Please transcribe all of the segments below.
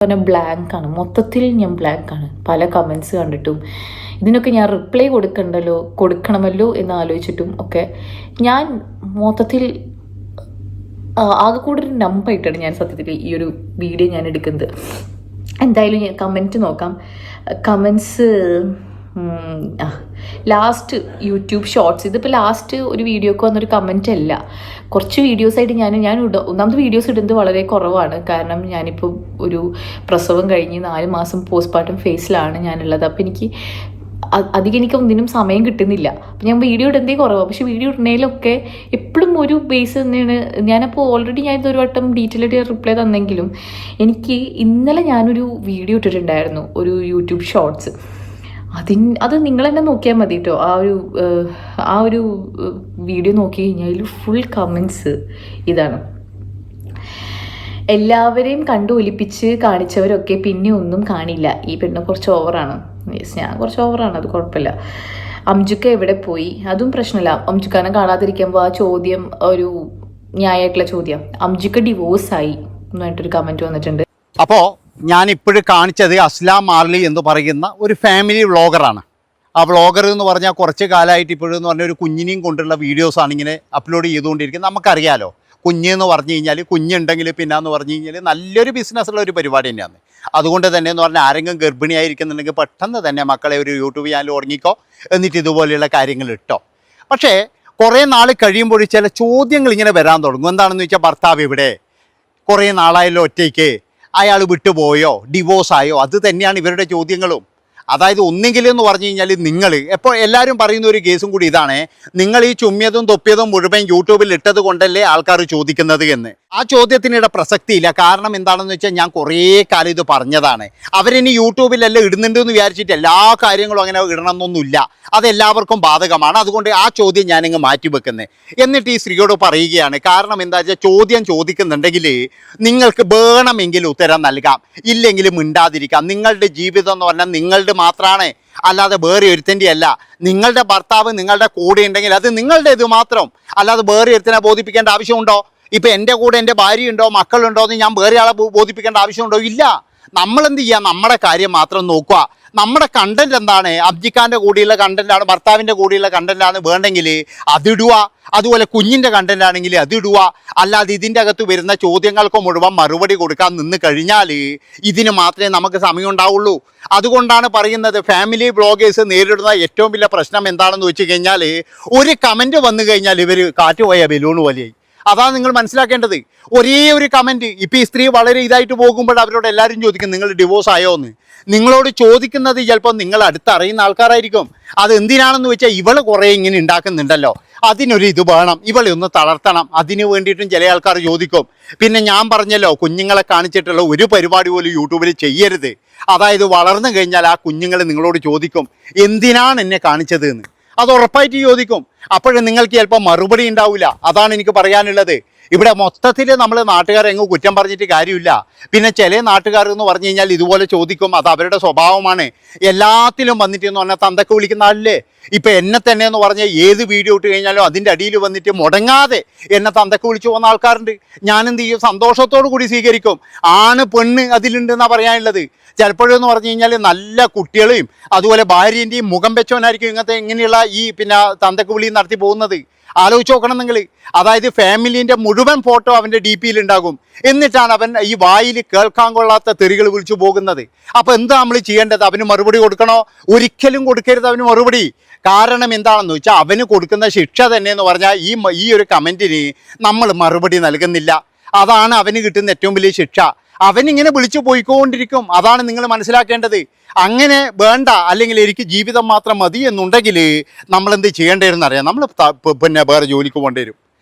പറഞ്ഞാൽ ബ്ലാങ്കാണ്, മൊത്തത്തിൽ ഞാൻ ബ്ലാങ്കാണ്. പല കമൻസ് കണ്ടിട്ടും ഇതിനൊക്കെ ഞാൻ റിപ്ലൈ കൊടുക്കണമല്ലോ എന്ന് ആലോചിച്ചിട്ടും ഒക്കെ ഞാൻ മൊത്തത്തിൽ ആകെ കൂടെ ഒരു നമ്പായിട്ടാണ് ഞാൻ സത്യത്തിൽ ഈ ഒരു വീഡിയോ ഞാൻ എടുക്കുന്നത്. എന്തായാലും ഞാൻ കമൻറ്റ് നോക്കാം. കമൻസ് ലാസ്റ്റ് യൂട്യൂബ് ഷോർട്സ്, ഇതിപ്പോൾ ലാസ്റ്റ് ഒരു വീഡിയോക്ക് വന്നൊരു കമൻറ്റ് അല്ല, കുറച്ച് വീഡിയോസായിട്ട് ഞാൻ ഒന്നാമത് വീഡിയോസ് ഇടുന്നത് വളരെ കുറവാണ്. കാരണം ഞാനിപ്പോൾ ഒരു പ്രസവം കഴിഞ്ഞ് 4 മാസം പോസ്റ്റ്മോർട്ടം ഫേസിലാണ് ഞാനുള്ളത്. അപ്പോൾ എനിക്ക് ഒന്നിനും സമയം കിട്ടുന്നില്ല. അപ്പോൾ ഞാൻ വീഡിയോ ഇടുന്നതേ കുറവാണ്. പക്ഷേ വീഡിയോ ഇടുന്നതിലൊക്കെ എപ്പോഴും ഒരു ബേസ് തന്നെയാണ്. ഞാനപ്പോൾ ഓൾറെഡി ഞാനിതൊരു വട്ടം ഡീറ്റെയിൽ ആയിട്ട് റിപ്ലൈ തന്നെങ്കിലും എനിക്ക് ഇന്നലെ ഞാനൊരു വീഡിയോ ഇട്ടിട്ടുണ്ടായിരുന്നു, ഒരു യൂട്യൂബ് ഷോർട്സ്. അത് നിങ്ങൾ തന്നെ നോക്കിയാൽ മതി കേട്ടോ. ആ ഒരു വീഡിയോ നോക്കി കഴിഞ്ഞാൽ ഫുൾ കമൻസ് ഇതാണ്. എല്ലാവരെയും കണ്ടു ഒലിപ്പിച്ച് കാണിച്ചവരൊക്കെ പിന്നെ ഒന്നും കാണില്ല. ഈ പെണ്ണ് കുറച്ച് ഓവറാണ്. ഞാൻ കുറച്ച് ഓവറാണ്, അത് കുഴപ്പമില്ല. അംജുക്ക എവിടെ പോയി? അതും പ്രശ്നമില്ല. അംജുക്കാനെ കാണാതിരിക്കുമ്പോൾ ആ ചോദ്യം ഒരു ന്യായമായിട്ടുള്ള ചോദ്യം. അംജുക്ക ഡിവോഴ്സായി എന്നായിട്ടൊരു കമൻറ്റ് വന്നിട്ടുണ്ട്. അപ്പോൾ ഞാൻ ഇപ്പോഴും കാണിച്ചത് അസ്ലാം മാർലി എന്ന് പറയുന്ന ഒരു ഫാമിലി വ്ളോഗറാണ്. ആ വ്ളോഗർ എന്ന് പറഞ്ഞാൽ കുറച്ച് കാലമായിട്ട് ഇപ്പോഴെന്ന് പറഞ്ഞാൽ ഒരു കുഞ്ഞിനെയും കൊണ്ടുള്ള വീഡിയോസാണ് ഇങ്ങനെ അപ്ലോഡ് ചെയ്തുകൊണ്ടിരിക്കുന്നത്. നമുക്കറിയാലോ, കുഞ്ഞെന്ന് പറഞ്ഞു കഴിഞ്ഞാൽ കുഞ്ഞുണ്ടെങ്കിൽ പിന്നെന്ന് പറഞ്ഞു കഴിഞ്ഞാൽ നല്ലൊരു ബിസിനസ്സുള്ള ഒരു പരിപാടി തന്നെയാണ്. അതുകൊണ്ട് തന്നെ എന്ന് പറഞ്ഞാൽ ആരെങ്കിലും ഗർഭിണിയായിരിക്കുന്നുണ്ടെങ്കിൽ പെട്ടെന്ന് തന്നെ മക്കളെ ഒരു യൂട്യൂബ് ചാനൽ തുടങ്ങിക്കോ, എന്നിട്ട് ഇതുപോലെയുള്ള കാര്യങ്ങൾ ഇട്ടോ. പക്ഷേ കുറേ നാൾ കഴിയുമ്പോൾ ചില ചോദ്യങ്ങൾ ഇങ്ങനെ വരാൻ തുടങ്ങും. എന്താണെന്ന് വെച്ചാൽ, ഭർത്താവ് ഇവിടെ കുറേ നാളായല്ലോ ഒറ്റയ്ക്ക്, അയാൾ വിട്ടുപോയോ, ഡിവോഴ്സായോ? അത് തന്നെയാണ് ഇവരുടെ ചോദ്യങ്ങളും. അതായത് ഒന്നെങ്കിലെന്ന് പറഞ്ഞു കഴിഞ്ഞാൽ നിങ്ങൾ ഇപ്പോൾ എല്ലാവരും പറയുന്ന ഒരു കേസും കൂടി ഇതാണ്, നിങ്ങൾ ഈ ചുമ്മിയതും തൊപ്പിയതും മുഴുവൻ യൂട്യൂബിൽ ഇട്ടത് കൊണ്ടല്ലേ ആൾക്കാർ ചോദിക്കുന്നത് എന്ന്. ആ ചോദ്യത്തിനിടെ പ്രസക്തിയില്ല. കാരണം എന്താണെന്ന് വെച്ചാൽ, ഞാൻ കുറേ കാലം ഇത് പറഞ്ഞതാണ്. അവരിനി യൂട്യൂബിലെല്ലാം ഇടുന്നുണ്ടെന്ന് വിചാരിച്ചിട്ട് എല്ലാ കാര്യങ്ങളും അങ്ങനെ ഇടണമെന്നൊന്നുമില്ല. അതെല്ലാവർക്കും ബാധകമാണ്. അതുകൊണ്ട് ആ ചോദ്യം ഞാനിങ്ങ് മാറ്റിവെക്കുന്നത്. എന്നിട്ട് ഈ സ്ത്രീയോട് പറയുകയാണ്, കാരണം എന്താ വെച്ചാൽ, ചോദ്യം ചോദിക്കുന്നുണ്ടെങ്കിൽ നിങ്ങൾക്ക് വേണമെങ്കിൽ ഉത്തരം നൽകാം, ഇല്ലെങ്കിൽ മിണ്ടാതിരിക്കാം. നിങ്ങളുടെ ജീവിതം എന്ന് പറഞ്ഞാൽ നിങ്ങളുടെ മാത്രമാണ്, അല്ലാതെ വേറെ ഒരുത്തൻ്റെ അല്ല. നിങ്ങളുടെ ഭർത്താവ് നിങ്ങളുടെ കൂടെ ഉണ്ടെങ്കിൽ അത് നിങ്ങളുടെ ഇത് മാത്രം, അല്ലാതെ വേറെ ഒരുത്തനെ ബോധിപ്പിക്കേണ്ട ആവശ്യമുണ്ടോ? ഇപ്പം എൻ്റെ കൂടെ എൻ്റെ ഭാര്യയുണ്ടോ മക്കളുണ്ടോ എന്ന് ഞാൻ വേറെ ആളെ ബോധിപ്പിക്കേണ്ട ആവശ്യമുണ്ടോ? ഇല്ല. നമ്മളെന്ത് ചെയ്യുക, നമ്മുടെ കാര്യം മാത്രം നോക്കുക. നമ്മുടെ കണ്ടന്റ് എന്താണ്, അബ്ജിക്കാൻ്റെ കൂടെയുള്ള കണ്ടന്റാണ്, ഭർത്താവിൻ്റെ കൂടെയുള്ള കണ്ടന്റാണ് വേണ്ടെങ്കിൽ അതിടുക. അതുപോലെ കുഞ്ഞിൻ്റെ കണ്ടന്റ് ആണെങ്കിൽ അതിടുക. അല്ലാതെ ഇതിൻ്റെ അകത്ത് വരുന്ന ചോദ്യങ്ങൾക്ക് മുഴുവൻ മറുപടി കൊടുക്കാൻ നിന്ന് കഴിഞ്ഞാൽ ഇതിന് മാത്രമേ നമുക്ക് സമയം ഉണ്ടാവുള്ളൂ. അതുകൊണ്ടാണ് പറയുന്നത്, ഫാമിലി വ്ളോഗേഴ്സ് നേരിടുന്ന ഏറ്റവും വലിയ പ്രശ്നം എന്താണെന്ന് വെച്ച് കഴിഞ്ഞാൽ, ഒരു കമൻറ്റ് വന്നു കഴിഞ്ഞാൽ ഇവർ കാറ്റുപോയ ബലൂൺ പോലെയായി. അതാണ് നിങ്ങൾ മനസ്സിലാക്കേണ്ടത്. ഒരേ ഒരു കമൻറ്റ്. ഇപ്പം ഈ സ്ത്രീ വളരെ ഇതായിട്ട് പോകുമ്പോൾ അവരോട് എല്ലാവരും ചോദിക്കും, നിങ്ങൾ ഡിവോഴ്സ് ആയോ എന്ന്. നിങ്ങളോട് ചോദിക്കുന്നത് ചിലപ്പോൾ നിങ്ങൾ അടുത്തറിയുന്ന ആൾക്കാരായിരിക്കും. അത് എന്തിനാണെന്ന് വെച്ചാൽ, ഇവള് കുറേ ഇങ്ങനെ ഉണ്ടാക്കുന്നുണ്ടല്ലോ, അതിനൊരു ഇത് വേണം, ഇവളെ ഒന്ന് തളർത്തണം, അതിന് വേണ്ടിയിട്ടും ചില ആൾക്കാർ ചോദിക്കും. പിന്നെ ഞാൻ പറഞ്ഞല്ലോ, കുഞ്ഞുങ്ങളെ കാണിച്ചിട്ടുള്ള ഒരു പരിപാടി പോലും യൂട്യൂബിൽ ചെയ്യരുത്. അതായത് വളർന്നു കഴിഞ്ഞാൽ ആ കുഞ്ഞുങ്ങൾ നിങ്ങളോട് ചോദിക്കും, എന്തിനാണ് എന്നെ കാണിച്ചത് എന്ന്. അത് ഉറപ്പായിട്ട് ചോദിക്കും. അപ്പോഴും നിങ്ങൾക്ക് ചിലപ്പോൾ മറുപടി ഉണ്ടാവില്ല. അതാണ് എനിക്ക് പറയാനുള്ളത്. ഇവിടെ മൊത്തത്തിൽ നമ്മൾ നാട്ടുകാരെങ്ങും കുറ്റം പറഞ്ഞിട്ട് കാര്യമില്ല. പിന്നെ ചില നാട്ടുകാർ എന്ന് പറഞ്ഞു കഴിഞ്ഞാൽ ഇതുപോലെ ചോദിക്കും, അത് അവരുടെ സ്വഭാവമാണ്. എല്ലാത്തിലും വന്നിട്ട് എന്ന് പറഞ്ഞാൽ തന്തക്ക് വിളിക്കുന്ന ആളില്ലേ. ഇപ്പം എന്നെ തന്നെ എന്ന് പറഞ്ഞാൽ ഏത് വീഡിയോ ഇട്ട് കഴിഞ്ഞാലും അതിൻ്റെ അടിയിൽ വന്നിട്ട് മുടങ്ങാതെ എന്നെ തന്തക്ക് വിളിച്ചു പോകുന്ന ആൾക്കാരുണ്ട്. ഞാനെന്ത് ചെയ്യും, സന്തോഷത്തോടു കൂടി സ്വീകരിക്കും. ആണ് പെണ്ണ് അതിലുണ്ടെന്നാണ് പറയാനുള്ളത്. ചിലപ്പോഴെന്ന് പറഞ്ഞു കഴിഞ്ഞാൽ നല്ല കുട്ടികളെയും അതുപോലെ ഭാര്യൻ്റെയും മുഖം വെച്ചവനായിരിക്കും ഇങ്ങനെയുള്ള ഈ തന്തക്ക് വിളി നടത്തി പോകുന്നത്. ആലോചിച്ച് നോക്കണം നിങ്ങൾ. അതായത് ഫാമിലീൻ്റെ മുഴുവൻ ഫോട്ടോ അവൻ്റെ DP-യിൽ ഉണ്ടാകും. എന്നിട്ടാണ് അവൻ ഈ വായിൽ കേൾക്കാൻ കൊള്ളാത്ത തെറികൾ വിളിച്ചു പോകുന്നത്. അപ്പോൾ എന്താ നമ്മൾ ചെയ്യേണ്ടത്? അവന് മറുപടി കൊടുക്കണോ? ഒരിക്കലും കൊടുക്കരുത് അവന് മറുപടി. കാരണം എന്താണെന്ന് വെച്ചാൽ, അവന് കൊടുക്കുന്ന ശിക്ഷ തന്നെ എന്ന് പറഞ്ഞാൽ ഈ ഒരു കമൻറ്റിന് നമ്മൾ മറുപടി നൽകുന്നില്ല. അതാണ് അവന് കിട്ടുന്ന ഏറ്റവും വലിയ ശിക്ഷ. അവനിങ്ങനെ വിളിച്ചു പോയിക്കൊണ്ടിരിക്കും. അതാണ് നിങ്ങൾ മനസ്സിലാക്കേണ്ടത്. അങ്ങനെ വേണ്ട, അല്ലെങ്കിൽ എനിക്ക് ജീവിതം മാത്രം മതി എന്നുണ്ടെങ്കിൽ നമ്മളെന്ത് ചെയ്യേണ്ടതെന്ന് അറിയാം, നമ്മൾ വേറെ ജോലിക്ക് പോകേണ്ടി വരും.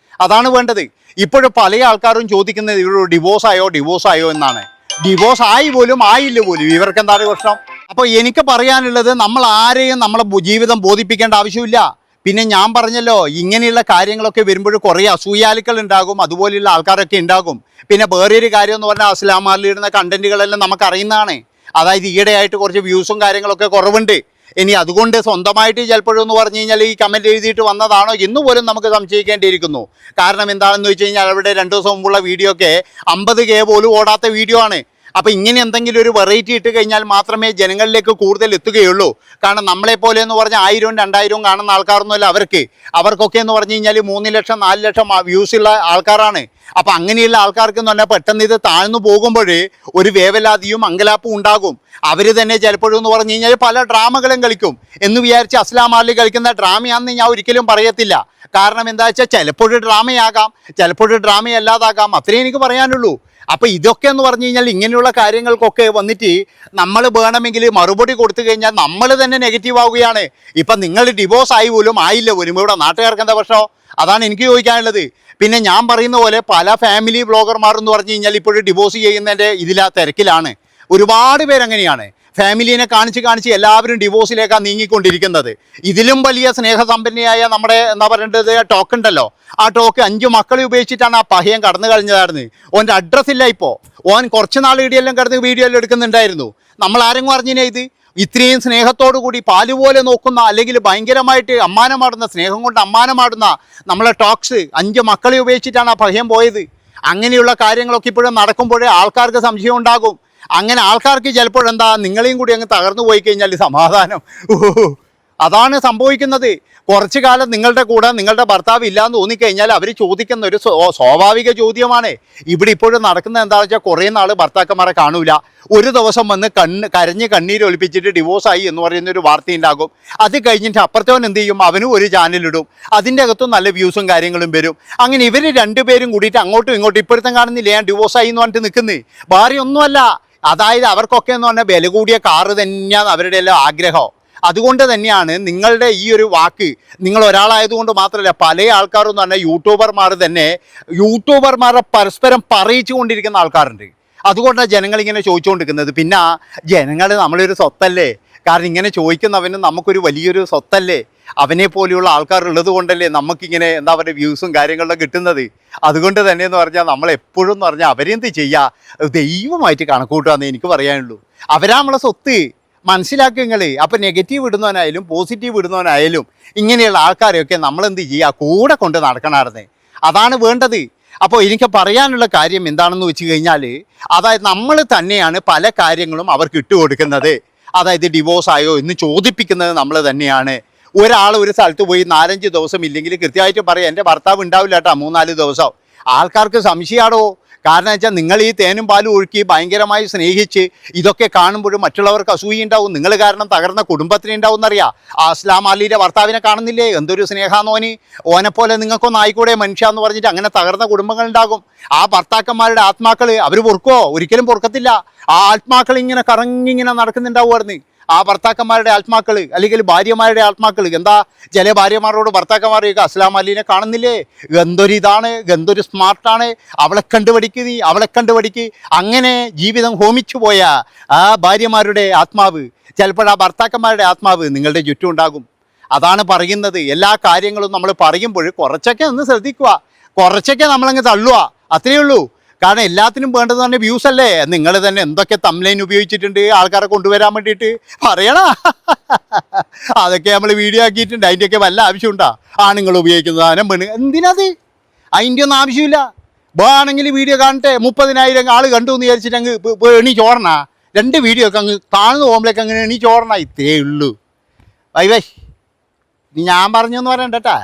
അതാണ് വേണ്ടത്. ഇപ്പോഴും പല ആൾക്കാരും ചോദിക്കുന്നത് ഇവരോട് ഡിവോഴ്സ് ആയോ എന്നാണ്. ഡിവോഴ്സ് ആയി പോലും ആയില്ല പോലും, ഇവർക്ക് എന്താണ് പ്രശ്നം? അപ്പോൾ എനിക്ക് പറയാനുള്ളത്, നമ്മൾ ആരെയും നമ്മളെ ജീവിതം ബോധിപ്പിക്കേണ്ട ആവശ്യമില്ല. പിന്നെ ഞാൻ പറഞ്ഞല്ലോ, ഇങ്ങനെയുള്ള കാര്യങ്ങളൊക്കെ വരുമ്പോൾ കുറേ അസൂയാലുക്കൾ ഉണ്ടാകും, അതുപോലെയുള്ള ആൾക്കാരൊക്കെ ഉണ്ടാകും. പിന്നെ വേറൊരു കാര്യം എന്ന് പറഞ്ഞാൽ, അസ്ലാം മാർലി ഇടുന്ന കണ്ടന്റുകളെല്ലാം നമുക്കറിയുന്നതാണ്. അതായത് ഈയിടെയായിട്ട് കുറച്ച് വ്യൂസും കാര്യങ്ങളൊക്കെ കുറവുണ്ട്. ഇനി അതുകൊണ്ട് സ്വന്തമായിട്ട് ചിലപ്പോഴെന്ന് പറഞ്ഞു കഴിഞ്ഞാൽ ഈ കമൻറ്റ് എഴുതിയിട്ട് വന്നതാണോ എന്ന് പോലും നമുക്ക് സംശയിക്കേണ്ടിയിരിക്കുന്നു. കാരണം എന്താണെന്ന് വെച്ച് കഴിഞ്ഞാൽ, അവിടെ 2 ദിവസം മുമ്പുള്ള വീഡിയോ ഒക്കെ 50K പോലും ഓടാത്ത വീഡിയോ ആണ്. അപ്പോൾ ഇങ്ങനെ എന്തെങ്കിലും ഒരു വെറൈറ്റി ഇട്ട് കഴിഞ്ഞാൽ മാത്രമേ ജനങ്ങളിലേക്ക് കൂടുതൽ എത്തുകയുള്ളൂ. കാരണം നമ്മളെപ്പോലെ എന്ന് പറഞ്ഞാൽ 1000 2000 കാണുന്ന ആൾക്കാരൊന്നുമല്ല അവർക്കൊക്കെ എന്ന് പറഞ്ഞു കഴിഞ്ഞാൽ 3 ലക്ഷം 4 ലക്ഷം വ്യൂസുള്ള ആൾക്കാരാണ്. അപ്പം അങ്ങനെയുള്ള ആൾക്കാർക്ക് എന്ന് പറഞ്ഞാൽ പെട്ടെന്ന് ഇത് താഴ്ന്നു പോകുമ്പോൾ ഒരു വേവലാതിയും അങ്കലാപ്പും ഉണ്ടാകും. അവർ തന്നെ ചിലപ്പോഴും എന്ന് പറഞ്ഞു കഴിഞ്ഞാൽ പല ഡ്രാമകളും കളിക്കും എന്ന് വിചാരിച്ച് അസ്ലാം മാർലി കളിക്കുന്ന ഡ്രാമയാണെന്ന് ഞാൻ ഒരിക്കലും പറയത്തില്ല. കാരണം എന്താ വെച്ചാൽ ചിലപ്പോഴും ഡ്രാമയാകാം, ചിലപ്പോഴും ഡ്രാമയല്ലാതാകാം, അത്രേ എനിക്ക് പറയാനുള്ളൂ. അപ്പോൾ ഇതൊക്കെ എന്ന് പറഞ്ഞു കഴിഞ്ഞാൽ ഇങ്ങനെയുള്ള കാര്യങ്ങൾക്കൊക്കെ വന്നിട്ട് നമ്മൾ വേണമെങ്കിൽ മറുപടി കൊടുത്തു കഴിഞ്ഞാൽ നമ്മൾ തന്നെ നെഗറ്റീവ് ആവുകയാണ്. ഇപ്പം നിങ്ങൾ ഡിവോഴ്സ് ആയി പോലും ആയില്ല പോലും ഇവിടെ നാട്ടുകാർക്ക് എന്താ പ്രശ്നം? അതാണ് എനിക്ക് ചോദിക്കാനുള്ളത്. പിന്നെ ഞാൻ പറയുന്ന പോലെ പല ഫാമിലി വ്ളോഗർമാർ എന്ന് പറഞ്ഞു കഴിഞ്ഞാൽ ഇപ്പോഴും ഡിവോഴ്സ് ചെയ്യുന്നതിൻ്റെ തിരക്കിലാണ്. ഒരുപാട് പേരങ്ങനെയാണ്. ഫാമിലീനെ കാണിച്ച് എല്ലാവരും ഡിവോഴ്സിലേക്കാണ് നീങ്ങിക്കൊണ്ടിരിക്കുന്നത്. ഇതിലും വലിയ സ്നേഹസമ്പന്നയായ നമ്മുടെ എന്താ പറയേണ്ടത് ടോക്ക് ഉണ്ടല്ലോ, ആ ടോക്ക് 5 മക്കളെ ഉപയോഗിച്ചിട്ടാണ് ആ പഹയൻ കടന്നു കളഞ്ഞതായിരുന്നു. ഓൻ്റെ അഡ്രസ്സില്ല ഇപ്പോൾ. ഓൻ കുറച്ച് നാൾ ഇടിയെല്ലാം കിടന്ന് വീഡിയോ എല്ലാം എടുക്കുന്നുണ്ടായിരുന്നു. നമ്മൾ ആരെങ്കിലും അറിഞ്ഞിനെ ഇത് ഇത്രയും സ്നേഹത്തോടു കൂടി പാലുപോലെ നോക്കുന്ന അല്ലെങ്കിൽ ഭയങ്കരമായിട്ട് അമ്മാനമാടുന്ന സ്നേഹം കൊണ്ട് അമ്മാനമാടുന്ന നമ്മളെ ടോക്സ് 5 മക്കളെ ഉപയോഗിച്ചിട്ടാണ് ആ പഹയൻ പോയത്. അങ്ങനെയുള്ള കാര്യങ്ങളൊക്കെ ഇപ്പോഴും നടക്കുമ്പോഴേ ആൾക്കാർക്ക് സംശയം ഉണ്ടാകും. അങ്ങനെ ആൾക്കാർക്ക് ചിലപ്പോഴെന്താ നിങ്ങളെയും കൂടി അങ്ങ് തകർന്നു പോയി കഴിഞ്ഞാൽ സമാധാനം. അതാണ് സംഭവിക്കുന്നത്. കുറച്ചു കാലം നിങ്ങളുടെ കൂടെ നിങ്ങളുടെ ഭർത്താവ് ഇല്ലാന്ന് തോന്നിക്കഴിഞ്ഞാൽ അവർ ചോദിക്കുന്ന ഒരു സ്വാഭാവിക ചോദ്യമാണ്. ഇവിടെ ഇപ്പോഴും നടക്കുന്നത് എന്താണെന്ന് വെച്ചാൽ കുറേ നാൾ ഭർത്താക്കന്മാരെ കാണൂല, ഒരു ദിവസം വന്ന് കരഞ്ഞ് കണ്ണീരൊലിപ്പിച്ചിട്ട് ഡിവോഴ്സായി എന്ന് പറയുന്നൊരു വാർത്തയുണ്ടാകും. അത് കഴിഞ്ഞിട്ട് അപ്പുറത്തവൻ എന്ത് ചെയ്യും? അവനും ഒരു ചാനലിടും, അതിൻ്റെ അകത്തും നല്ല വ്യൂസും കാര്യങ്ങളും വരും. അങ്ങനെ ഇവർ രണ്ടുപേരും കൂടിയിട്ട് അങ്ങോട്ടും ഇങ്ങോട്ടും ഇപ്പോഴത്തെ കാണുന്നില്ല ഞാൻ ഡിവോഴ്സായി എന്ന് പറഞ്ഞിട്ട് നിൽക്കുന്നത്. ഭാര്യ ഒന്നുമല്ല. അതായത് അവർക്കൊക്കെ എന്ന് പറഞ്ഞാൽ വില കൂടിയ കാറ് തന്നെയാണ് അവരുടെ എല്ലാം ആഗ്രഹം. അതുകൊണ്ട് തന്നെയാണ് നിങ്ങളുടെ ഈ ഒരു വാക്ക്, നിങ്ങൾ ഒരാളായതുകൊണ്ട് മാത്രമല്ല പല ആൾക്കാരെന്ന് പറഞ്ഞാൽ യൂട്യൂബർമാരെ പരസ്പരം പറയിച്ചു കൊണ്ടിരിക്കുന്ന ആൾക്കാരുണ്ട്. അതുകൊണ്ടാണ് ജനങ്ങളിങ്ങനെ ചോദിച്ചുകൊണ്ടിരിക്കുന്നത്. പിന്നെ ജനങ്ങൾ നമ്മളൊരു സ്വത്തല്ലേ, കാരണം ഇങ്ങനെ ചോദിക്കുന്നവന് നമുക്കൊരു വലിയൊരു സ്വത്തല്ലേ, അവനെ പോലെയുള്ള ആൾക്കാരുള്ളത് കൊണ്ടല്ലേ നമുക്കിങ്ങനെ എന്താ പറയുക വ്യൂസും കാര്യങ്ങളൊക്കെ കിട്ടുന്നത്. അതുകൊണ്ട് തന്നെ എന്ന് പറഞ്ഞാൽ നമ്മളെപ്പോഴും എന്ന് പറഞ്ഞാൽ അവരെന്ത് ചെയ്യുക, ദൈവമായിട്ട് കണക്കൂട്ടുകയെന്നേ എനിക്ക് പറയാനുള്ളൂ. അവരാ നമ്മളെ സ്വത്ത്, മനസ്സിലാക്കുക നിങ്ങൾ. അപ്പം നെഗറ്റീവ് ഇടുന്നവനായാലും പോസിറ്റീവ് ഇടുന്നവനായാലും ഇങ്ങനെയുള്ള ആൾക്കാരെയൊക്കെ നമ്മളെന്ത് ചെയ്യുക, കൂടെ കൊണ്ട് നടക്കണമായിരുന്നേ. അതാണ് വേണ്ടത്. അപ്പോൾ എനിക്ക് പറയാനുള്ള കാര്യം എന്താണെന്ന് വെച്ച് കഴിഞ്ഞാൽ, അതായത് നമ്മൾ തന്നെയാണ് പല കാര്യങ്ങളും അവർക്ക് ഇട്ടുകൊടുക്കുന്നത്. അതായത് ഡിവോഴ്സ് ആയോ എന്ന് ചോദിപ്പിക്കുന്നത് നമ്മൾ തന്നെയാണ്. ഒരാൾ ഒരു സ്ഥലത്ത് പോയി 4-5 ദിവസം ഇല്ലെങ്കിൽ കൃത്യമായിട്ട് പറയാം എൻ്റെ ഭർത്താവ് ഉണ്ടാവില്ല കേട്ടോ 3-4 ദിവസം. ആൾക്കാർക്ക് സംശയമാണോ? കാരണം വെച്ചാൽ നിങ്ങൾ ഈ തേനും പാലും ഒഴുക്കി ഭയങ്കരമായി സ്നേഹിച്ച് ഇതൊക്കെ കാണുമ്പോഴും മറ്റുള്ളവർക്ക് അസൂയ ഉണ്ടാവും. നിങ്ങൾ കാരണം തകർന്ന കുടുംബത്തിന് ഉണ്ടാവും എന്നറിയാം. അസ്ലാം അലിയുടെ ഭർത്താവിനെ കാണുന്നില്ലേ, എന്തൊരു സ്നേഹാന്നോന്. ഓനെപ്പോലെ നിങ്ങൾക്കൊന്നും ആയിക്കൂടെ മനുഷ്യ എന്ന് പറഞ്ഞിട്ട് അങ്ങനെ തകർന്ന കുടുംബങ്ങൾ ഉണ്ടാകും. ആ ഭർത്താക്കന്മാരുടെ ആത്മാക്കൾ അവർ പൊറുക്കോ? ഒരിക്കലും പൊറുക്കത്തില്ല. ആ ആത്മാക്കൾ ഇങ്ങനെ കറങ്ങിങ്ങനെ നടക്കുന്നുണ്ടാവുമായിരുന്നു. ആ ഭർത്താക്കന്മാരുടെ ആത്മാക്കൾ അല്ലെങ്കിൽ ഭാര്യമാരുടെ ആത്മാക്കൾ. എന്താ ചില ഭാര്യമാരോട് ഭർത്താക്കന്മാർ ചോദിക്കുക അസ്ലാം അലീനെ കാണുന്നില്ലേ, എന്തൊരിതാണ്, എന്തൊരു സ്മാർട്ടാണ്, അവളെ കണ്ടുപഠിക്ക്. അങ്ങനെ ജീവിതം ഹോമിച്ചു പോയ ആ ഭാര്യമാരുടെ ആത്മാവ്, ചിലപ്പോൾ ആ ഭർത്താക്കന്മാരുടെ ആത്മാവ് നിങ്ങളുടെ ചുറ്റും ഉണ്ടാകും. അതാണ് പറയുന്നത്. എല്ലാ കാര്യങ്ങളും നമ്മൾ പറയുമ്പോൾ കുറച്ചൊക്കെ ഒന്ന് ശ്രദ്ധിക്കുക, കുറച്ചൊക്കെ നമ്മളങ്ങ് തള്ളുക, അത്രയേ ഉള്ളൂ. കാരണം എല്ലാത്തിനും വേണ്ടത് തന്നെ വ്യൂസ് അല്ലേ. നിങ്ങൾ തന്നെ എന്തൊക്കെ തംബ്ലൈൻ ഉപയോഗിച്ചിട്ടുണ്ട് ആൾക്കാരെ കൊണ്ടുവരാൻ വേണ്ടിയിട്ട് പറയണ. അതൊക്കെ നമ്മൾ വീഡിയോ ആക്കിയിട്ടുണ്ട്. അതിൻ്റെയൊക്കെ വല്ല ആവശ്യമുണ്ടോ? ആണുങ്ങൾ ഉപയോഗിക്കുന്ന സാധനം പെണ്ണ് എന്തിനത്? അതിൻ്റെ ഒന്നും ആവശ്യമില്ല. വേണമെങ്കിൽ വീഡിയോ കാണട്ടെ, 30,000 ആൾ കണ്ടു എന്ന് വിചാരിച്ചിട്ട് അങ്ങ് എണീ ചോറണ. 2 വീഡിയോ ഒക്കെ അങ്ങ് താഴ്ന്നു പോകുമ്പോഴേക്ക് അങ്ങനെ എണീ ചോറണ. ഇത്രയേ ഉള്ളൂ. ബൈ ഞാൻ പറഞ്ഞൊന്നും പറയണ്ട കേട്ടാ.